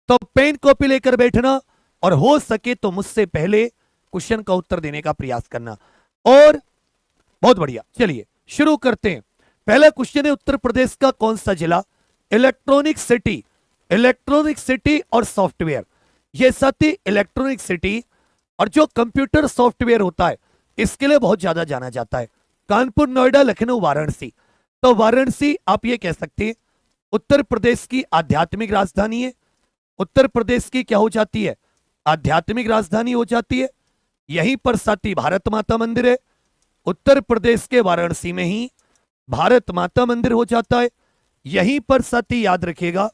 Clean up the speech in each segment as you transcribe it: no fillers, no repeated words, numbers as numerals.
तो pen copy लेकर बैठना और हो सके तो मुझसे पहले क्वेश्चन का उत्तर देने का प्रयास करना। और बहुत बढ़िया, चलिए शुरू करते हैं। पहला क्वेश्चन है, उत्तर प्रदेश का कौन सा जिला इलेक्ट्रॉनिक सिटी, इलेक्ट्रॉनिक सिटी और सॉफ्टवेयर, ये साथी इलेक्ट्रॉनिक सिटी और जो कंप्यूटर सॉफ्टवेयर होता है इसके लिए बहुत ज्यादा जाना जाता है। कानपुर, नोएडा, लखनऊ, वाराणसी। तो वाराणसी आप ये कह सकते हैं उत्तर प्रदेश की आध्यात्मिक राजधानी है। उत्तर प्रदेश की क्या हो जाती है, आध्यात्मिक राजधानी हो जाती है। यहीं पर साथी भारत माता मंदिर है। उत्तर प्रदेश के वाराणसी में ही भारत माता मंदिर हो जाता है। यहीं पर साथी याद रखिएगा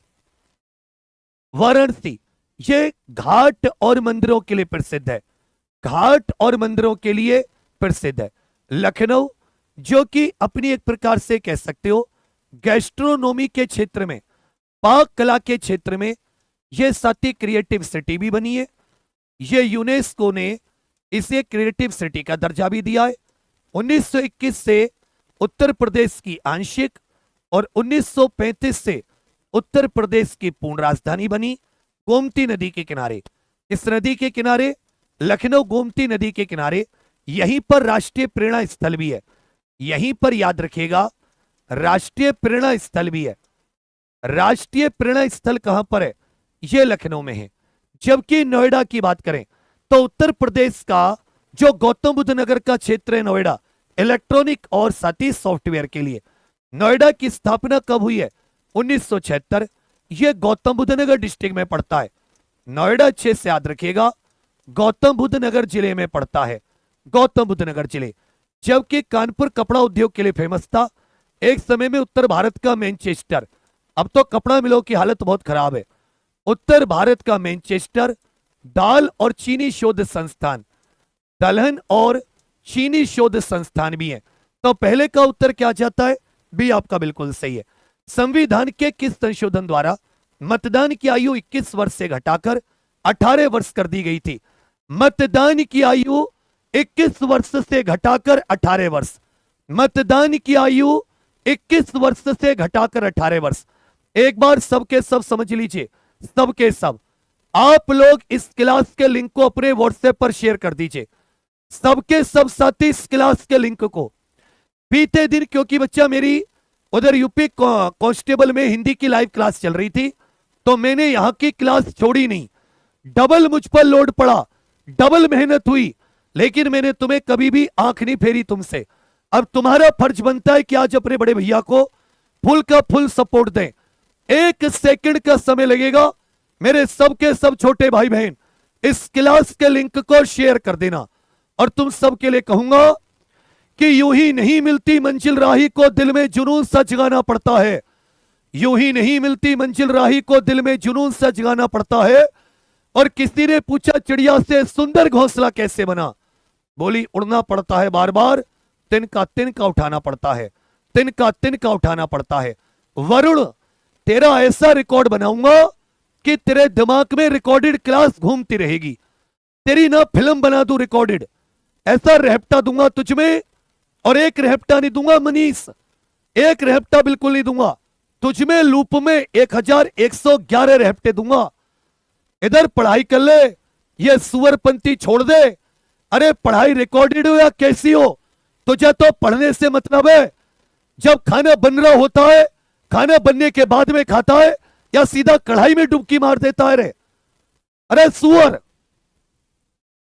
वाराणसी ये घाट और मंदिरों के लिए प्रसिद्ध है, घाट और मंदिरों के लिए प्रसिद्ध है। लखनऊ जो कि अपनी एक प्रकार से कह सकते हो गैस्ट्रोनोमी के क्षेत्र में, पाक कला के क्षेत्र में यह साथी क्रिएटिव सिटी भी बनी है। यह यूनेस्को ने इसे क्रिएटिव सिटी का दर्जा भी दिया है। 1921 से उत्तर प्रदेश की आंशिक और 1935 से उत्तर प्रदेश की पूर्ण राजधानी बनी। गोमती नदी के किनारे, इस नदी के किनारे लखनऊ गोमती नदी के किनारे, यहीं पर राष्ट्रीय प्रेरणा स्थल भी है। यहीं पर याद रखिएगा राष्ट्रीय प्रेरणा स्थल भी है। राष्ट्रीय प्रेरणा स्थल कहां पर है, यह लखनऊ में है। जबकि नोएडा की बात करें तो उत्तर प्रदेश का जो गौतम बुद्ध नगर का क्षेत्र है नोएडा, इलेक्ट्रॉनिक और साथी सॉफ्टवेयर के लिए। नोएडा की स्थापना कब हुई है, 1976। यह गौतम बुद्ध नगर डिस्ट्रिक्ट में पड़ता है। नोएडा अच्छे से याद रखिएगा गौतम बुद्ध नगर जिले में पड़ता है, गौतम बुद्ध नगर जिले। जबकि कानपुर कपड़ा उद्योग के लिए फेमस था। एक समय में उत्तर भारत का मैनचेस्टर, अब तो कपड़ा मिलों की हालत बहुत खराब है। उत्तर भारत का मैनचेस्टर दाल और चीनी शोध संस्थान, दलहन और चीनी शोध संस्थान भी है। तो पहले का उत्तर क्या जाता है, बी आपका बिल्कुल सही है। संविधान के किस संशोधन द्वारा मतदान की आयु 21 वर्ष से घटाकर 18 वर्ष कर दी गई थी। मतदान की आयु 21 वर्ष से घटाकर 18 वर्ष, मतदान की आयु 21 वर्ष से घटाकर 18 वर्ष। एक बार सबके सब समझ लीजिए, सबके सब आप लोग इस क्लास के लिंक को अपने व्हाट्सएप पर शेयर कर दीजिए, सबके सब साथी इस क्लास के लिंक को। बीते दिन क्योंकि बच्चा मेरी उधर यूपी कांस्टेबल में हिंदी की लाइव क्लास चल रही थी तो मैंने यहां की क्लास छोड़ी नहीं। डबल मुझ पर लोड पड़ा, डबल मेहनत हुई, लेकिन मैंने तुम्हें कभी भी आंख नहीं फेरी तुमसे। अब तुम्हारा फर्ज बनता है कि आज अपने बड़े भैया को फुल का फुल सपोर्ट दें। 1 सेकंड का समय लगेगा, मेरे सबके सब छोटे भाई बहन इस क्लास के लिंक को शेयर कर देना। और तुम सबके लिए कहूंगा कि यूं ही नहीं मिलती मंजिल राही को दिल में जुनून सा जगाना पड़ता है। यूं ही नहीं मिलती मंजिल राही को दिल में जुनून सा जगाना पड़ता है। और किसी ने पूछा चिड़िया से सुंदर घोंसला कैसे बना, बोली उड़ना पड़ता है बार बार, तिनका उठाना पड़ता है, तिनका उठाना पड़ता है। वरुण तेरा ऐसा रिकॉर्ड बनाऊंगा कि तेरे दिमाग में रिकॉर्डेड क्लास घूमती रहेगी। तेरी ना फिल्म बना दूं रिकॉर्डेड, ऐसा रेहपटा दूंगा तुझमें। और एक रेहपटा नहीं दूंगा मनीष, एक रेहपटा बिल्कुल नहीं दूंगा तुझमें, लूप में 1111 रेहपटे दूंगा। इधर पढ़ाई कर ले, ये सुअरपंथी छोड़ दे। अरे पढ़ाई रिकॉर्डेड हो या कैसी हो, तुझे तो पढ़ने से मतलब है। जब खाना बन रहा होता है, खाना बनने के बाद में खाता है या सीधा कढ़ाई में डुबकी मार देता है रे। अरे सुअर,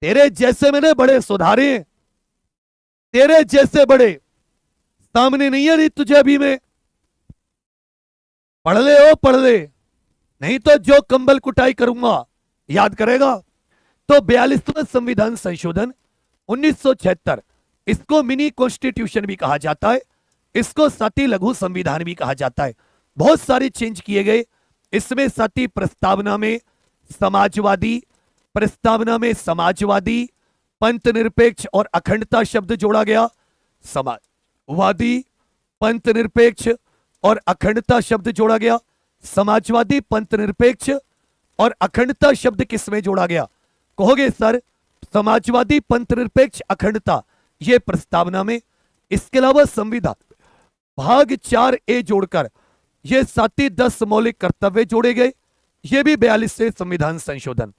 तेरे जैसे मैंने बड़े सुधारे हैं, तेरे जैसे बड़े सामने नहीं है नहीं तुझे अभी में। पढ़ ले ओ पढ़ ले, नहीं तो जो कंबल कुटाई करूंगा याद करेगा। तो 42वां संविधान संशोधन 1976, इसको मिनी कॉन्स्टिट्यूशन भी कहा जाता है, इसको साथी लघु संविधान भी कहा जाता है। बहुत सारे चेंज किए गए इसमें साथी। प्रस्तावना में समाजवादी, पंथ निरपेक्ष और अखंडता शब्द जोड़ा गया। समाजवादी, पंथ निरपेक्ष और अखंडता शब्द जोड़ा गया। समाजवादी, पंथ निरपेक्ष और अखंडता शब्द किसमें जोड़ा गया कहोगे सर? समाजवादी, पंथ निरपेक्ष, अखंडता, यह प्रस्तावना में। इसके अलावा संविधान भाग 4A जोड़कर यह साथी 10 मौलिक कर्तव्य जोड़े गए। यह भी 42वें संविधान संशोधन।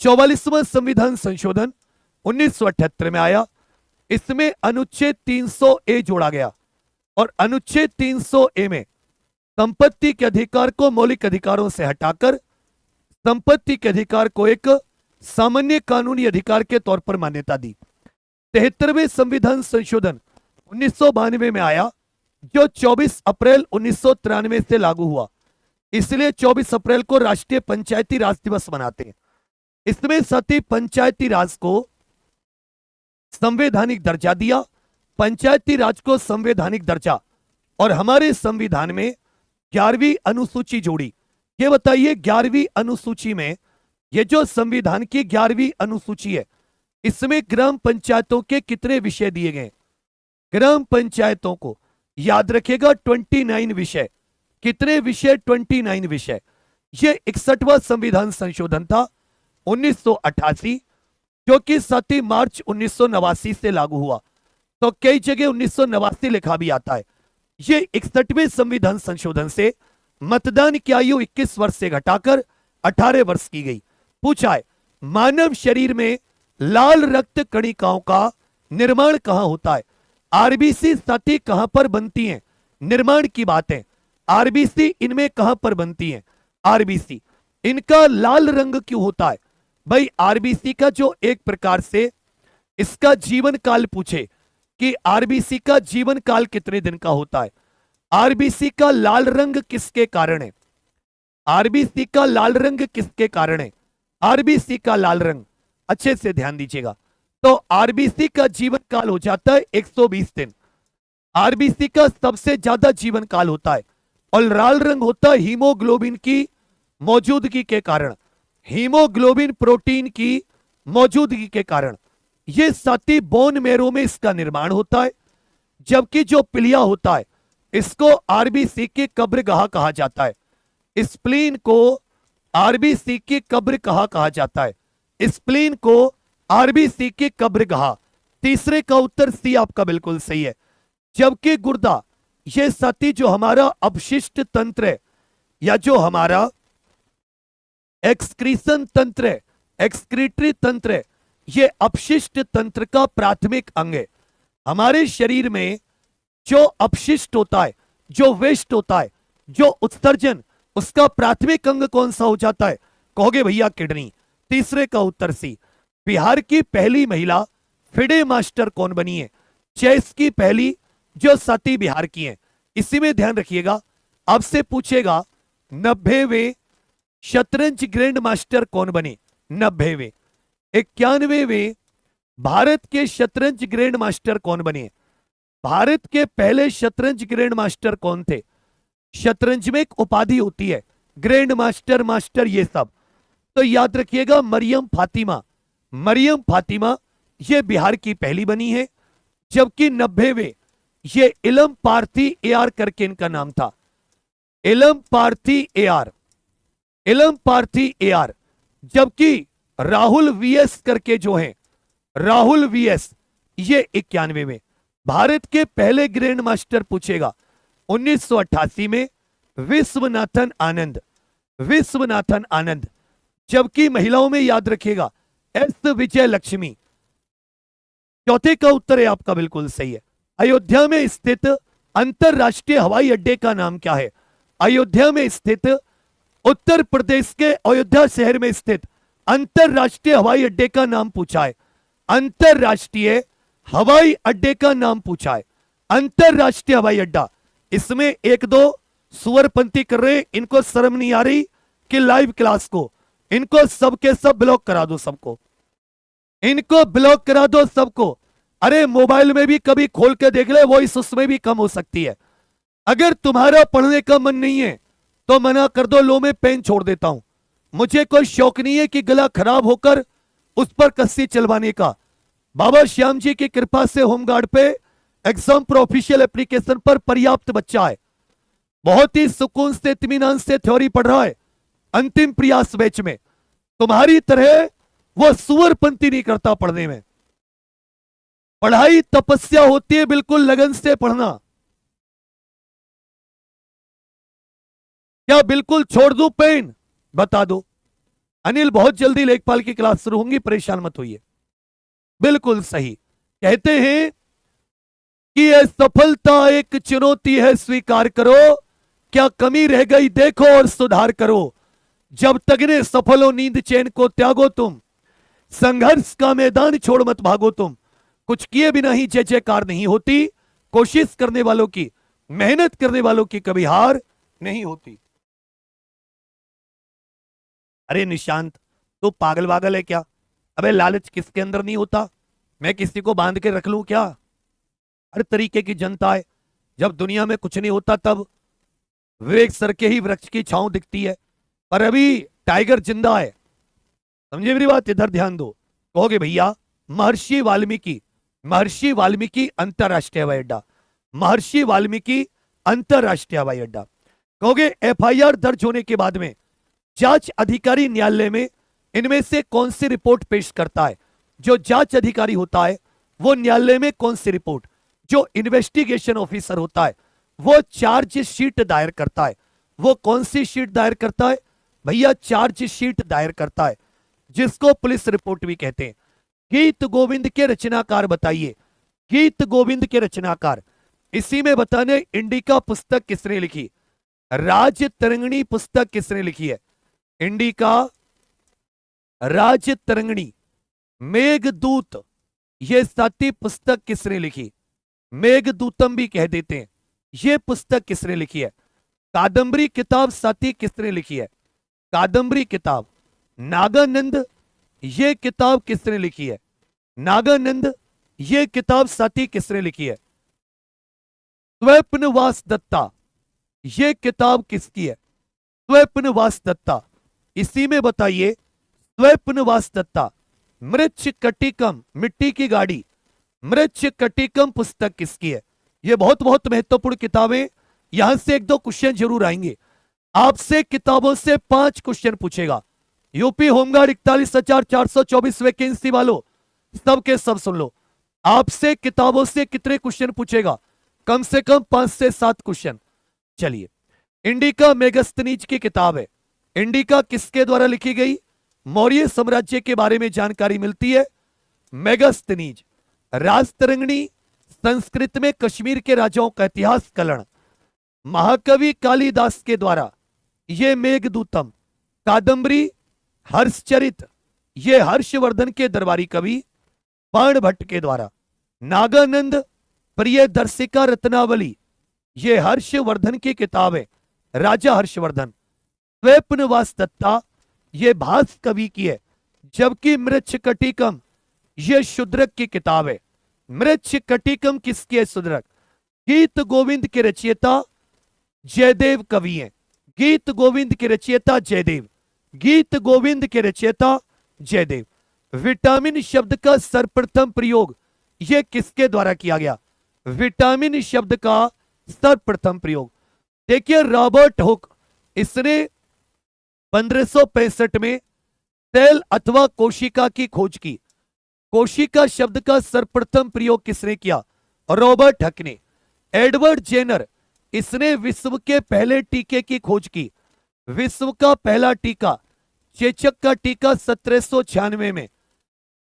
44वां संविधान संशोधन 1978 में आया। इसमें अनुच्छेद 300 ए जोड़ा गया और अनुच्छेद 300 ए में संपत्ति के अधिकार को मौलिक अधिकारों से हटाकर संपत्ति के अधिकार को एक सामान्य कानूनी अधिकार के तौर पर मान्यता दी। 73वें संविधान संशोधन 1992 में आया, जो 24 अप्रैल 1993 से लागू हुआ। इसलिए 24 अप्रैल को राष्ट्रीय पंचायती राज दिवस मनाते हैं। इसमें साथ ही पंचायती राज को संवैधानिक दर्जा दिया, पंचायती राज को संवैधानिक दर्जा, और हमारे संविधान में 11वीं अनुसूची जोड़ी। ये बताइए 11वीं अनुसूची में, ये जो संविधान की 11वीं अनुसूची है, इसमें ग्राम पंचायतों के कितने विषय दिए गए? ग्राम पंचायतों को याद रखिएगा 29 विषय। कितने विषय? 29 विषय। यह 61वां संविधान संशोधन था 1988, जो कि 7 मार्च 1989 से लागू हुआ। तो कई जगह 1989 लिखा भी आता है। ये 61वें संविधान संशोधन से मतदान की आयु 21 वर्ष से घटाकर 18 वर्ष की गई। पूछा है, मानव शरीर में लाल रक्त कणिकाओं का निर्माण कहां होता है? आरबीसी साथी कहां पर बनती हैं? निर्माण की बात है। आरबीसी इनमें कहां पर बनती हैं? आरबीसी। इनका लाल रंग क्यों होता है? भाई आरबीसी का जो एक प्रकार से इसका जीवन काल पूछे कि आरबीसी का जीवन काल कितने दिन का होता है। आरबीसी का लाल रंग किसके कारण है? आरबीसी का लाल रंग किसके कारण है? आरबीसी का लाल रंग, अच्छे से ध्यान दीजिएगा। तो आरबीसी का जीवन काल हो जाता है 120 दिन। आरबीसी का सबसे ज्यादा जीवन काल होता है। और लाल रंग होता है हीमोग्लोबिन की मौजूदगी के कारण, हीमोग्लोबिन प्रोटीन की मौजूदगी के कारण। यह साथी बोन मेरो में इसका निर्माण होता है। जबकि जो पिलिया होता है, इसको आरबीसी की कब्रगाह कहा जाता है। स्प्लीन को आरबीसी की कब्र कहा जाता है। स्प्लीन को आरबीसी की कब्रगाह। तीसरे का उत्तर सी आपका बिल्कुल सही है। जबकि गुर्दा, यह साथी जो हमारा अपशिष्ट तंत्र है, या जो हमारा एक्सक्रीशन तंत्र है, एक्सक्रीटरी तंत्र है, यह अपशिष्ट तंत्र का प्राथमिक अंग है। हमारे शरीर में जो अपशिष्ट होता है, जो वेस्ट होता है, जो उत्सर्जन, उसका प्राथमिक अंग कौन सा हो जाता है? कहोगे भैया किडनी। तीसरे का उत्तर सी। बिहार की पहली महिला फिडे मास्टर कौन बनी है? चेस की पहली, जो साथी बिहार की है। इसी में ध्यान रखिएगा, आपसे पूछेगा 90वें शतरंज ग्रैंड मास्टर कौन बने? 90वें। 91वें भारत के शतरंज ग्रैंड मास्टर कौन बने? भारत के पहले शतरंज ग्रैंड मास्टर कौन थे? शतरंज में एक उपाधि होती है, ग्रैंड मास्टर, मास्टर, ये सब। तो याद रखिएगा मरियम फातिमा। मरियम फातिमा ये बिहार की पहली बनी है। जबकि 90वें ये इलम पार्थी एआर करके इनका नाम था। इलम पार्थी एआर, इलम पार्थी एआर। जबकि राहुल वीएस करके जो हैं, राहुल वीएस, ये 91वें में। भारत के पहले ग्रैंड मास्टर पूछेगा 1988 में विश्वनाथन आनंद, विश्वनाथन आनंद। जबकि महिलाओं में याद रखिएगा एस विजय लक्ष्मी। चौथे का उत्तर है आपका बिल्कुल सही है। अयोध्या में स्थित अंतरराष्ट्रीय हवाई अड्डे का नाम क्या है? अयोध्या में स्थित, उत्तर प्रदेश के अयोध्या शहर में स्थित अंतरराष्ट्रीय हवाई अड्डे का नाम पूछा है। अंतरराष्ट्रीय हवाई अड्डे का नाम पूछा है। अंतरराष्ट्रीय हवाई अड्डा। इसमें एक दो सुअरपंथी कर रहे, इनको शर्म नहीं आ रही कि लाइव क्लास को, इनको सबके सब ब्लॉक करा दो, सबको इनको ब्लॉक करा दो सबको। अरे मोबाइल में भी कभी खोल के देख ले, वॉइस उसमें भी कम हो सकती है। अगर तुम्हारा पढ़ने का मन नहीं है तो मना कर दो, लो मैं पेन छोड़ देता हूं। मुझे कोई शौक नहीं है कि गला खराब होकर उस पर कस्सी चलवाने का। बाबा श्याम जी की कृपा से होमगार्ड पे एग्जाम प्रो ऑफिशियल एप्लीकेशन पर पर्याप्त बच्चा है, बहुत ही सुकून से इत्मीनान से थ्योरी पढ़ रहा है। अंतिम प्रयास बैच में तुम्हारी तरह वो सुअरपंथी नहीं करता पढ़ने में। पढ़ाई तपस्या होती है, बिल्कुल लगन से पढ़ना। क्या बिल्कुल छोड़ दूं पेन? बता दो। अनिल, बहुत जल्दी लेखपाल की क्लास शुरू होंगी, परेशान मत होइए। बिल्कुल सही। कहते हैं कि यह सफलता एक चुनौती है, स्वीकार करो, क्या कमी रह गई देखो और सुधार करो। जब तगने सफलो नींद चैन को त्यागो तुम, संघर्ष का मैदान छोड़ मत भागो तुम। कुछ किए बिना ही जय जयकार नहीं होती, कोशिश करने वालों की, मेहनत करने वालों की कभी हार नहीं होती। अरे निशांत, तू पागल वागल है क्या? अबे लालच किसके अंदर नहीं होता? मैं किसी को बांध के रख लूं क्या? हर तरीके की जनता है। जब दुनिया में कुछ नहीं होता तब विवेक सर के ही वृक्ष की छांव दिखती है, पर अभी टाइगर जिंदा है। समझे मेरी बात? इधर ध्यान दो। कहोगे भैया महर्षि वाल्मीकि, महर्षि वाल्मीकि अंतरराष्ट्रीय हवाई अड्डा, महर्षि वाल्मीकि अंतरराष्ट्रीय हवाई अड्डा। कहोगे एफआईआर दर्ज होने के बाद में जांच अधिकारी न्यायालय में इनमें से कौन सी रिपोर्ट पेश करता है? जो जांच अधिकारी होता है वो न्यायालय में कौन सी रिपोर्ट, जो इन्वेस्टिगेशन ऑफिसर होता है वो चार्ज शीट दायर करता है। वो कौन सी शीट दायर करता है भैया? चार्ज शीट दायर करता है, जिसको पुलिस रिपोर्ट भी कहते हैं। गीत गोविंद के रचनाकार बताइए, गीत गोविंद के रचनाकार। इसी में बताने इंडिका पुस्तक किसने लिखी? राज तरंगिणी पुस्तक किसने लिखी है? इंडिका, राज तरंगिणी, मेघदूत, ये साती पुस्तक किसने लिखी? मेघदूतम भी कह देते हैं। ये पुस्तक किसने लिखी है? कादंबरी किताब साथी किसने लिखी है? कादंबरी किताब। नागानंद, ये किताब किसने लिखी है? नागानंद, ये किताब साथी किसने लिखी है? स्वप्नवास दत्ता, ये किताब किसकी है? स्वप्नवास दत्ता। इसी में बताइए स्वप्नवास दत्ता। मृच्छ कटिकम, मिट्टी की गाड़ी, मृच्छ कटिकम पुस्तक किसकी है? ये बहुत बहुत महत्वपूर्ण किताबें। यहां से एक दो क्वेश्चन जरूर आएंगे आपसे। किताबों से 5 क्वेश्चन पूछेगा। यूपी होमगार्ड 41,424 वैकेंसी वालों, सब के सब सुन लो। आपसे किताबों से कितने क्वेश्चन पूछेगा? कम से कम 5 से 7 क्वेश्चन। चलिए, इंडिका मेगास्थनीज की किताब है। इंडिका किसके द्वारा लिखी गई? मौर्य साम्राज्य के बारे में जानकारी मिलती है। मेगास्थनीज। राजतरंगिणी, संस्कृत में कश्मीर के राजाओं का इतिहास कलन। महाकवि कालिदास के द्वारा ये मेघदूतम। कादंबरी हर्षचरित, ये हर्षवर्धन के दरबारी कवि बाणभट्ट के द्वारा। नागानंद प्रियदर्शिका रत्नावली, ये हर्षवर्धन की किताब है, राजा हर्षवर्धन। स्वप्नवास दत्ता, ये भास कवि की है। जबकि मृच्छ कटिकम, ये शूद्रक की किताब है। मृच्छ कटिकम किसकी है? शूद्रक। गीत गोविंद के रचयिता जयदेव कवि हैं। गीत गोविंद के रचयिता जयदेव, गीत गोविंद के रचयिता जयदेव। विटामिन शब्द का सर्वप्रथम प्रयोग यह किसके द्वारा किया गया? विटामिन शब्द का सर्वप्रथम प्रयोग देखिए रॉबर्ट हुक, इसने 1565 में सेल अथवा कोशिका की खोज की। कोशिका शब्द का सर्वप्रथम प्रयोग किसने किया? रॉबर्ट हक ने। एडवर्ड जेनर, इसने विश्व के पहले टीके की खोज की। विश्व का पहला टीका, चेचक का टीका 1796 में।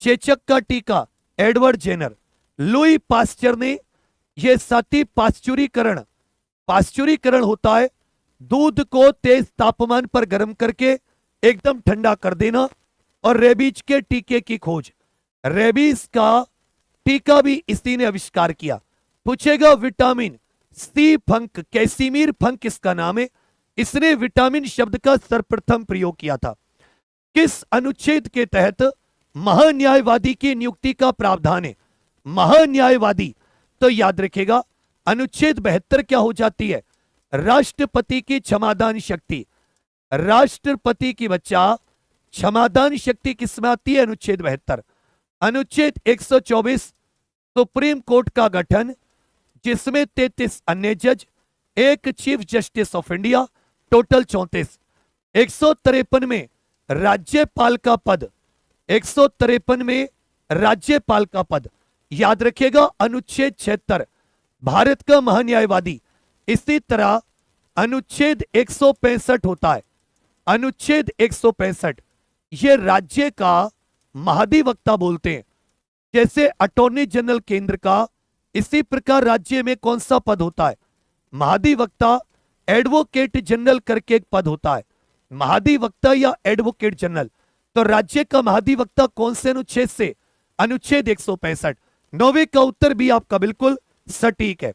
चेचक का टीका एडवर्ड जेनर। लुई पास्चर ने, यह साथी पाश्चुरीकरण, पाश्चुरीकरण होता है दूध को तेज तापमान पर गर्म करके एकदम ठंडा कर देना, और रेबीज के टीके की खोज। रेबीज का टीका भी इसी ने आविष्कार किया। पूछेगा विटामिन सी फंक, कैसीमीर फंक इसका नाम है, इसने विटामिन शब्द का सर्वप्रथम प्रयोग किया था। किस अनुच्छेद के तहत महान्यायवादी की नियुक्ति का प्रावधान है? महान्यायवादी, तो याद रखेगा अनुच्छेद 72 क्या हो जाती है? राष्ट्रपति की क्षमादान शक्ति। राष्ट्रपति की बच्चा क्षमादान शक्ति किसमें आती है? अनुच्छेद 72। अनुच्छेद 124 सुप्रीम कोर्ट का गठन, जिसमें 33 अन्य जज, एक chief justice of India, total 34। 153 में राज्यपाल का पद, 153 में राज्यपाल का पद। याद रखिएगा अनुच्छेद 76 भारत का महान्यायवादी। इसी तरह अनुच्छेद 165 होता है, अनुच्छेद 165 ये राज्य का महाधिवक्ता बोलते हैं। जैसे अटॉर्नी जनरल केंद्र का, इसी प्रकार राज्य में कौन सा पद होता है? महाधिवक्ता, एडवोकेट जनरल करके एक पद होता है, महाधिवक्ता या एडवोकेट जनरल। तो राज्य का महाधिवक्ता कौन से अनुच्छेद से? अनुच्छेद 165। 9वीं का उत्तर भी आपका बिल्कुल सटीक है।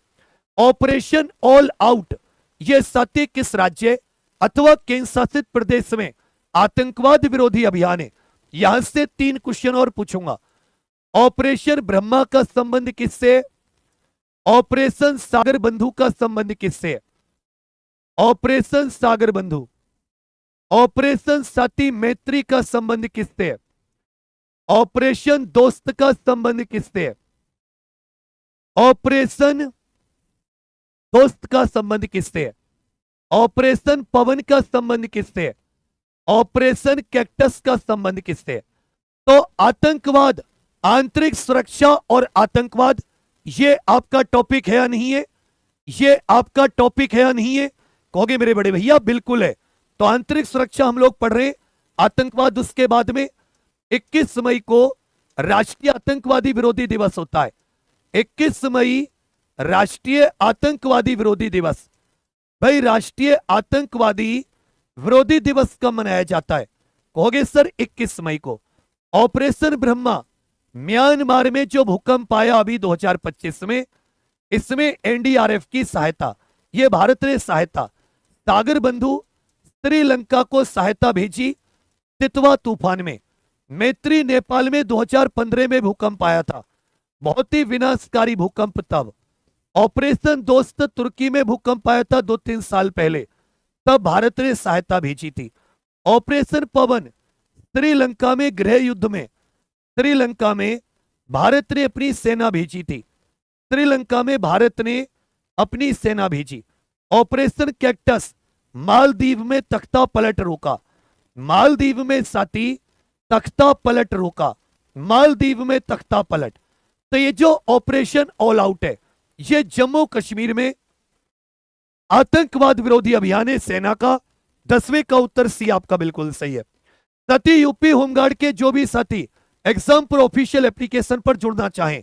ऑपरेशन ऑल आउट ये साथी किस राज्य अथवा केंद्र शासित प्रदेश में आतंकवाद विरोधी अभियान है? यहां से 3 क्वेश्चन और पूछूंगा। ऑपरेशन ब्रह्मा का संबंध किससे? ऑपरेशन सागर बंधु का संबंध किससे? ऑपरेशन सागर बंधु। ऑपरेशन साथी मैत्री का संबंध किससे? ऑपरेशन दोस्त का संबंध किससे? ऑपरेशन दोस्त का संबंध किससे? ऑपरेशन पवन का संबंध किससे? ऑपरेशन कैक्टस का संबंध किससे? तो आतंकवाद, आंतरिक सुरक्षा और आतंकवाद ये आपका टॉपिक है या नहीं है? ये आपका टॉपिक है या नहीं है? कहोगे मेरे बड़े भैया बिल्कुल है। तो आंतरिक सुरक्षा हम लोग पढ़ रहे हैं, आतंकवाद उसके बाद में। 21 मई को राष्ट्रीय आतंकवादी विरोधी दिवस होता है। 21 मई राष्ट्रीय आतंकवादी विरोधी दिवस। भाई राष्ट्रीय आतंकवादी विरोधी दिवस कब मनाया जाता है? कहोगे सर 21 मई को। ऑपरेशन ब्रह्मा, म्यांमार में जो भूकंप आया अभी 2025 में, इसमें एनडीआरएफ की सहायता, ये भारत ने सहायता। सागर बंधु श्रीलंका को सहायता भेजी तितवा तूफान में। मैत्री नेपाल में 2015 में भूकंप आया था, बहुत ही विनाशकारी भूकंप तब। ऑपरेशन दोस्त तुर्की में भूकंप आया था 2-3 साल पहले, तब भारत ने सहायता भेजी थी। ऑपरेशन पवन श्रीलंका में गृह युद्ध में, श्रीलंका में भारत ने अपनी सेना भेजी थी। श्रीलंका में भारत ने अपनी सेना भेजी। ऑपरेशन कैक्टस मालदीव में तख्ता पलट रोका। मालदीव में साथी तख्ता पलट रोका, मालदीव में तख्ता पलट। तो ये जो ऑपरेशन ऑल आउट है, ये जम्मू कश्मीर में आतंकवाद विरोधी अभियान है सेना का। 10वें का उत्तर सी आपका बिल्कुल सही है। साथी यूपी होमगार्ड के जो भी साथी एग्जाम पर ऑफिशियल एप्लीकेशन पर जुड़ना चाहें,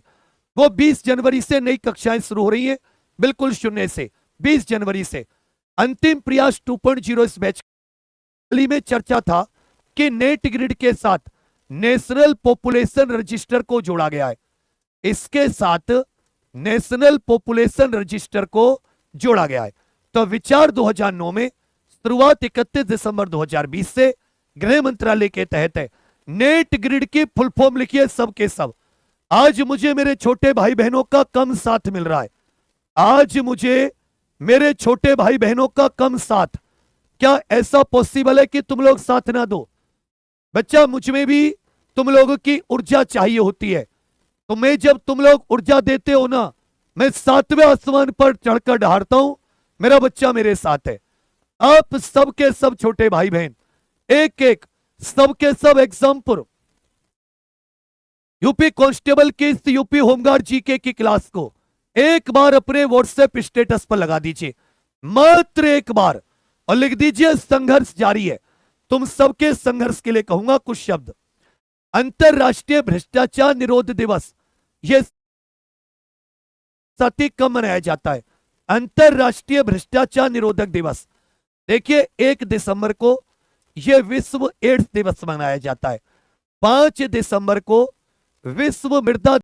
वो 20 जनवरी से नई कक्षाएं शुरू हो रही हैं, बिल्कुल शून्य से 20 जनवरी से। अंतिम प्रयास 2.0 इस बैच में चर्चा था कि नेट ग्रिड के साथ नेशनल पॉपुलेशन रजिस्टर को जोड़ा गया है। इसके साथ नेशनल पॉपुलेशन रजिस्टर को जोड़ा गया है। तो विचार 2009 में, शुरुआत 31 दिसंबर 2020 से गृह मंत्रालय के तहत है। नेट ग्रिड की फुल फॉर्म लिखिए सब के सब। आज मुझे मेरे छोटे भाई बहनों का कम साथ मिल रहा है, आज मुझे मेरे छोटे भाई बहनों का कम साथ। क्या ऐसा पॉसिबल है कि तुम लोग साथ ना दो? बच्चा मुझ में भी तुम लोगों की ऊर्जा चाहिए होती है, तो मैं जब तुम लोग ऊर्जा देते हो ना, मैं 7वें आसमान पर चढ़कर ढारता हूं, मेरा बच्चा मेरे साथ है। आप सबके सब छोटे भाई बहन एक एक सबके सब एग्जाम पर यूपी कांस्टेबल की इस यूपी होमगार्ड जीके की क्लास को एक बार अपने व्हाट्सएप स्टेटस पर लगा दीजिए, मात्र एक बार, और लिख दीजिए संघर्ष जारी है। तुम सबके संघर्ष के लिए कहूंगा कुछ शब्द। अंतरराष्ट्रीय भ्रष्टाचार निरोध दिवस, यह साथी कब मनाया जाता है? अंतरराष्ट्रीय भ्रष्टाचार निरोधक दिवस। देखिए 1 दिसंबर को यह विश्व एड्स दिवस मनाया जाता है। 5 दिसंबर को विश्व मृदा